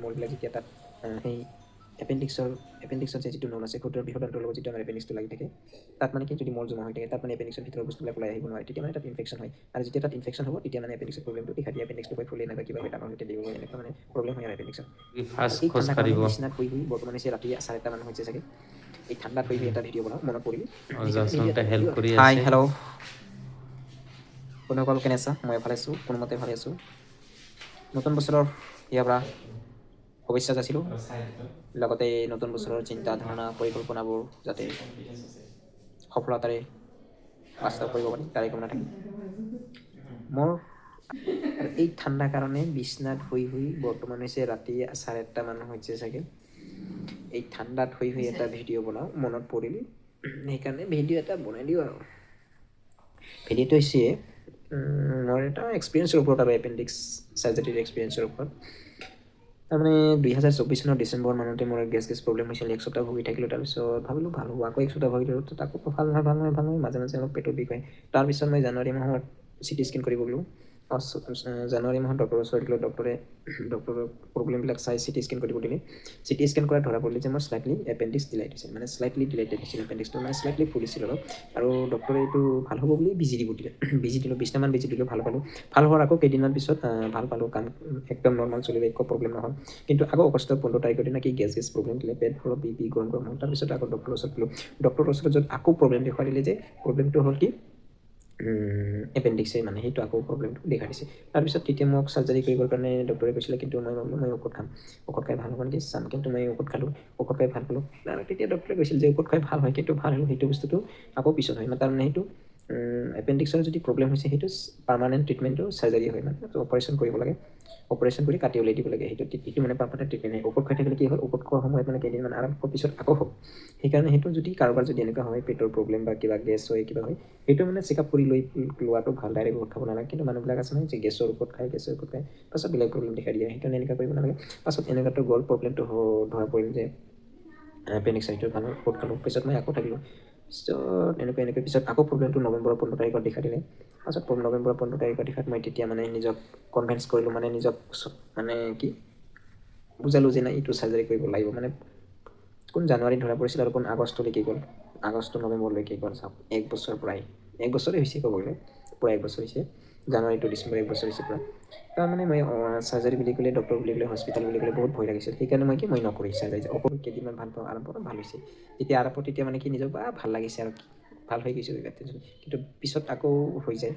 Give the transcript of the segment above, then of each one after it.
মলবিলাক যেতিয়া তাত সেই এপেণ্ডিক্সৰ যে যিটো নল আছে ক্ষুদ্ৰ বৃহদান্ত্ৰৰ লগত যিটো আমাৰ এপেণ্ডিক্সটো লাগি থাকে তাত মানে কি যদি মল জমা হৈ থাকে তাত মানে এপেণ্ডিক্সৰ ভিতৰৰ বস্তুবিলাক ওলাই আহিব নোৱাৰে তেতিয়া মানে তাত ইনফেকশ্যন হয় আৰু যেতিয়া তাত ইনফেকশ্যন হ'ব তেতিয়া মানে এপেণ্ডিক্সৰ প্ৰব্লেমটো দেখা দিয়ে এপেণ্ডিক্সটো হৈ ফুলি নাইবা কিবা ডাঙৰ হৈ দিব এনেকুৱা মানে প্ৰব্লেম হয় আৰু এপেণ্ডিক্সৰ আৰু ফাৰ্ষ্ট এই খোজ ঠাণ্ডা কাৰণে কাঢ়িব বিচনাত শুই বৰ্তমান হৈছে ৰাতি 8:30 মান হৈছে চাগে এই ঠাণ্ডাত শুই এটা ভিডিঅ' বনাওঁ মনত পৰিল সেইকাৰণে ভিডিঅ' জাচনতে এটা হেল্প বনালোঁ আৰু কৰি হাই আছে হেল্ল' কোনোসকল কেনে আছা মই ভালে আছোঁ কোনোমতে ভালে আছোঁ নতুন বছৰৰ ইয়াৰ পৰা শুভেচ্ছা যাচিলোঁ লগতে নতুন বছৰৰ চিন্তা ধাৰণা পৰিকল্পনাবোৰ যাতে সফলতাৰে বাস্তৱ কৰিব পাৰি তাৰে কামনা থাকিল মোৰ আৰু এই ঠাণ্ডা কাৰণে বিচনাত শুই বৰ্তমান হৈছে ৰাতি 8:30 মান হৈছে চাগে এই ঠাণ্ডাত শুই এটা ভিডিঅ' বনাওঁ মনত পৰিল সেইকাৰণে ভিডিঅ' এটা বনাই দিওঁ আৰু ভিডিঅ'টো হৈছে মোৰ এটা এক্সপিৰিয়েঞ্চৰ ওপৰত আৰু এপেণ্ডিক্স চাৰ্জাৰীৰ এক্সপিৰিয়েঞ্চৰ ওপৰত তাৰমানে 2024 চনৰ ডিচেম্বৰ মানতে মোৰ গেছ প্ৰব্লেম হৈছিল এক সপ্তাহ ভুগি থাকিলোঁ তাৰপিছত ভাবিলোঁ ভাল হ'ব আকৌ এক সপ্তাহ ভুগিলোঁ আকৌ ভাল নহয় মাজে মাজে অলপ পেটৰ বিষ হয় তাৰপিছত মই জানুৱাৰী মাহত চিটি স্কেন কৰিব গ'লোঁ জানুৱাৰী মাহত ডক্টৰৰ ওচৰত গ'লোঁ ডক্টৰৰ প্ৰব্লেমবিলাক চাই চিটি স্কেন কৰিব দিলে চিটি স্কেন কৰাত ধৰা পৰিলে যে মোৰ শ্লাইটলি এপেণ্ডিক্স ডিলাইট হৈছিল মানে শ্লাইটলি ডিলাইটেড হৈছিল এপেণ্ডিক্সটো মানে শ্লাইটলি ফুলিছিল অলপ আৰু ডক্টৰে এইটো ভাল হ'ব বুলি বেজি দিব দিলে বেজি দিলোঁ 20টামান বেজি দিলোঁ ভাল পালোঁ ভাল হোৱাৰ আকৌ কেইদিনমান পিছত ভাল পালোঁ কাম একদম নৰ্মেল চলিলে একো প্ৰব্লেম নহ'ল কিন্তু আকৌ আগষ্টৰ 15 তাৰিখৰ দিনা কি গেছ প্ৰব্লেম দিলে পেট অলপ বিপি গৰম হ'ল তাৰপিছত আকৌ ডক্টৰৰ ওচৰত গ'লোঁ ডক্টৰৰ ওচৰত য'ত আকৌ প্ৰব্লেম দেখুৱাই দিলে যে প্ৰব্লেমটো হ'ল কি এপেণ্ডিক্সে মানে সেইটো আকৌ প্ৰব্লেমটো দেখা দিছে তাৰপিছত তেতিয়া মোক চাৰ্জাৰী কৰিবৰ কাৰণে ডক্টৰে কৈছিলে কিন্তু মই ভাবিলোঁ মই ঔষধ খাম ঔষধ খাই ভাল হ'ব নেকি চাম কিন্তু মই ঔষধ খালোঁ ঔষধ খাই ভাল পালোঁ আৰু তেতিয়া ডক্টৰে কৈছিল যে ঔষধ খাই ভাল হয় কিন্তু ভাল হ'লেও সেইটো বস্তুটো আকৌ পিছত হয় তাৰমানে সেইটো এপেণ্ডিক্সৰ যদি প্ৰব্লেম হৈছে সেইটো পাৰ্মানেণ্ট ট্ৰিটমেণ্টটো চাৰ্জাৰী হয় মানে অপাৰেশ্যন কৰিব লাগে অপাৰেশ্যন কৰি কাটি উলিয়াই দিব লাগে সেইটো মানে পাৰ্মানেণ্ট ট্ৰিটমেণ্ট ঔষধ খাই থাকিলে কি হ'ল ঔষধ খোৱা সময়ত মানে কেইদিনমান আৰাম পিছত আকৌ হ'ব সেইকাৰণে সেইটো যদি কাৰোবাৰ যদি এনেকুৱা হয় পেটৰ প্ৰব্লেম বা কিবা গেছ হয় কিবা হয় সেইটো মানে চেকআপ কৰি লোৱাটো ভাল ডাইৰেক্ট ঔষধ খাব নালাগে কিন্তু মানুহবিলাক আছে নহয় যে গেছৰ ঔষধ খায় পাছত বেলেগ প্ৰব্লেম দেখা দিয়ে সেইকাৰণে এনেকুৱা কৰিব নালাগে পাছত এনেকুৱাতো গ'ল প্ৰব্লেমটো ধৰা পৰিল যে এপেণ্ডিক্স সেইটো ভাল ঔষধ খালোঁ পিছত মই আকৌ থাকিলোঁ পিছত এনেকৈ পিছত আকৌ প্ৰব্লেমটো নৱেম্বৰৰ 15 তাৰিখত দেখা দিলে পাছত নৱেম্বৰৰ 15 তাৰিখত দেখাত মই তেতিয়া মানে নিজক কনভিন্স কৰিলোঁ মানে নিজক মানে কি বুজালোঁ যে নাই এইটো চাৰ্জাৰী কৰিব লাগিব মানে কোন জানুৱাৰীত ধৰা পৰিছিল আৰু কোন আগষ্টলৈকে গ'ল আগষ্ট নৱেম্বৰলৈকে গ'ল চাওক এক বছৰ প্ৰায় এক বছৰে হৈছে ক'ব গ'লে প্ৰায় এক বছৰ হৈছে জানুৱাৰী টু ডিচেম্বৰ এক বছৰ হৈছে প্ৰায় তাৰমানে মই চাৰ্জাৰী বুলি ক'লে ডক্টৰ বুলি ক'লে হস্পিটেল বুলি ক'লে বহুত ভয় লাগিছিল সেইকাৰণে মই নকৰি চাৰ্জাৰী ঔষধ কেইদিনমান ভাল পাওঁ আৰম্ভ ভাল হৈছে যেতিয়া আৰম্ভ তেতিয়া মানে কি নিজক ভাল লাগিছে আৰু ভাল হৈ গৈছোঁ কিন্তু পিছত আকৌ হৈ যায়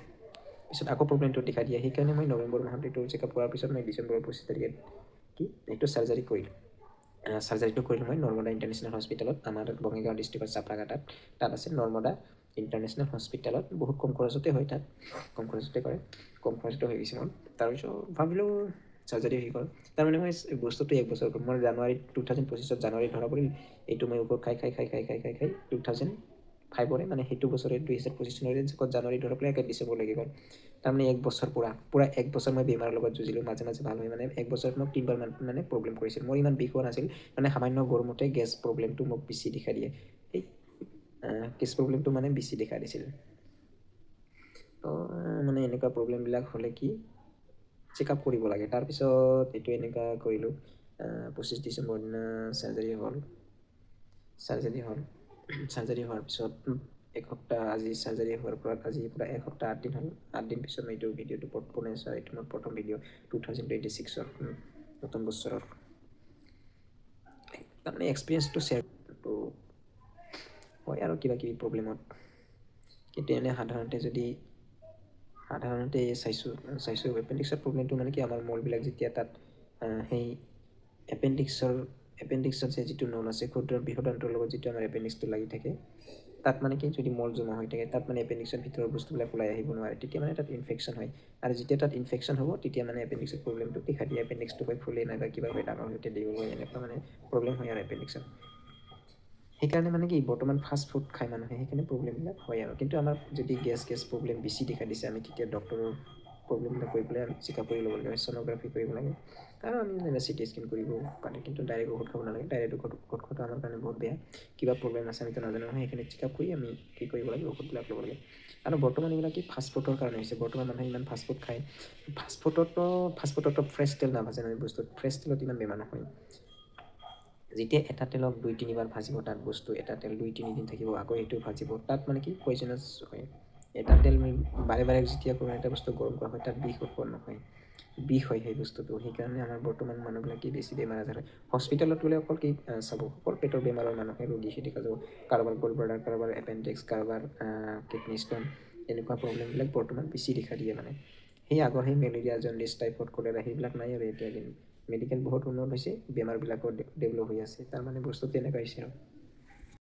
পিছত আকৌ প্ৰব্লেমটো দেখা দিয়ে সেইকাৰণে মই নৱেম্বৰ মাহত এইটো চেকআপ কৰাৰ পিছত মই ডিচেম্বৰৰ 25 তাৰিখে কি এইটো চাৰ্জাৰী কৰিলোঁ চাৰ্জাৰীটো কৰিলোঁ মই নৰ্মদা ইণ্টাৰনেশ্যনেল হস্পিটেলত আমাৰ বঙাইগাঁও ডিষ্ট্ৰিক্টৰ চাপৰাঘাটাত তাত আছে নৰ্মদা ইণ্টাৰনেশ্যনেল হস্পিটেলত বহুত কম খৰচতে হয় তাত কম খৰচতে কৰে কম খৰচতে হৈ গৈছে মোৰ তাৰপিছত ভাবিলোঁ চাৰ্জাৰী হৈ গ'ল তাৰমানে মই বস্তুটো এক বছৰ মোৰ জানুৱাৰী 2025 জানুৱাৰীত ধৰা পৰিল এইটো মই ঔষধ খাই 2005 মানে সেইটো বছৰে 2025 চনৰে জানুৱাৰী ধৰা পেলাই ডিচেম্বৰলৈকে গ'ল তাৰমানে এক বছৰ পুৰা এক বছৰ মই বেমাৰৰ লগত যুঁজিলোঁ মাজে মাজে ভাল হয় মানে এক বছৰত মোক 3বাৰ মানে প্ৰব্লেম কৰিছিল মোৰ ইমান বিষ হোৱা নাছিল মানে সামান্য গৰমতে গেছ প্ৰব্লেমটো মোক বেছি দেখা দিয়ে এই গেছ প্ৰব্লেমটো মানে বেছি দেখা দিছিল তো মানে এনেকুৱা প্ৰব্লেমবিলাক হ'লে কি চেকআপ কৰিব লাগে তাৰপিছত এইটো এনেকুৱা কৰিলোঁ 25 ডিচেম্বৰ দিনা চাৰ্জাৰী হ'ল চাৰ্জাৰী হোৱাৰ পিছত এসপ্তাহ আজি চাৰ্জাৰী হোৱাৰ পৰা আজি পৰা এসপ্তাহ 8 দিন হ'ল 8 দিন পিছত মই এইটো ভিডিঅ'টো বনাইছোঁ এইটো মোৰ প্ৰথম ভিডিঅ' 2026 নতুন বছৰৰ তাৰমানে এক্সপিৰিয়েঞ্চটো শ্বেয়াৰ তো হয় আৰু কিবা কিবি প্ৰব্লেমত কিন্তু এনে সাধাৰণতে চাইছোঁ এপেণ্ডিক্সৰ প্ৰব্লেমটো মানে কি আমাৰ মলবিলাক যেতিয়া তাত সেই এপেণ্ডিক্সৰ যে যিটো নল আছে ক্ষুদ্ৰ বৃহদান্ত্ৰৰ লগত যিটো আমাৰ এপেণ্ডিক্সটো লাগি থাকে তাত মানে কি যদি মল জমা হৈ থাকে তাত মানে এপেণ্ডিক্সৰ ভিতৰৰ বস্তুবিলাক ওলাই আহিব নোৱাৰে তেতিয়া মানে তাত ইনফেকশ্যন হয় আৰু যেতিয়া তাত ইনফেকশ্যন হ'ব তেতিয়া মানে এপেণ্ডিক্সৰ প্ৰব্লেমটো দেখা দিয়ে এপেণ্ডিক্সটো হৈ ফুলে নাইবা কিবা হয় ডাঙৰ হৈ দীঘল হয় এনেকুৱা মানে প্ৰব্লেম হয় আৰু এপেণ্ডিক্সৰ সেইকাৰণে মানে কি বৰ্তমান ফাষ্ট ফুড খায় মানুহে সেইকাৰণে প্ৰব্লেমবিলাক হয় আৰু কিন্তু আমাৰ যদি গেছ প্ৰব্লেম বেছি দেখা দিছে আমি তেতিয়া ডক্টৰৰ প্ৰব্লেমবিলাক কৰি পেলাই আমি চেকআপ কৰি ল'ব লাগে, ছ'ন'গ্ৰাফি কৰিব লাগে, আৰু আমি যেনে চিটি স্কেন কৰিব পাৰে, কিন্তু ডাইৰেক্ট ঔষধ খাব নালাগে। ডাইৰেক্ট ঔষধ খোৱাটো আমাৰ কাৰণে বহুত বেয়া। কিবা প্ৰব্লেম আছে আমিতো নাজানো নহয়, সেইখিনি চেকআপ কৰি আমি কি কৰিব লাগে, ঔষধবিলাক ল'ব লাগে। আৰু বৰ্তমান এইবিলাক কি ফাষ্টফুডৰ কাৰণে হৈছে। বৰ্তমান মানুহে ইমান ফাষ্টফুড খায়। ফাষ্টফুডতো ফ্ৰেছ তেল নাভাজে নহয় বস্তুত, ফ্ৰেছ তেলত ইমান বেমাৰ নহয়। যেতিয়া এটা তেলক 2-3 বাৰ ভাজিব, তাত বস্তু এটা তেল 2-3 দিন থাকিব, আকৌ সেইটো ভাজিব, তাত মানে কি পয়জনাছ হয়। এটা তেল বাৰে বাৰে যেতিয়া কোনো এটা বস্তু গৰম কৰা হয়, তাত বিষ উৎপন্ন হয়, বিষ হয় সেই বস্তুটো। সেইকাৰণে আমাৰ বৰ্তমান মানুহবিলাক কি বেছি বেমাৰ আজাৰ হয়। হস্পিটেলত গ'লে অকল কি চাব, অকল পেটৰ বেমাৰৰ মানুহে ৰোগী দেখা যাব। কাৰোবাৰ গ'ল্ড ব্লাডাৰ, কাৰোবাৰ এপেণ্ডিক্স, কাৰোবাৰ কিডনী ষ্ট'ন, এনেকুৱা প্ৰব্লেমবিলাক বৰ্তমান বেছি দেখা দিয়ে মানে। সেই আগৰ সেই মেলেৰিয়া, জণ্ডিছ, টাইফইড, কলেৰা সেইবিলাক নাই আৰু এতিয়া। মেডিকেল বহুত উন্নত হৈছে, বেমাৰবিলাকো ডেভেলপ হৈ আছে, তাৰমানে বস্তু তেনেকুৱা হৈছে আৰু।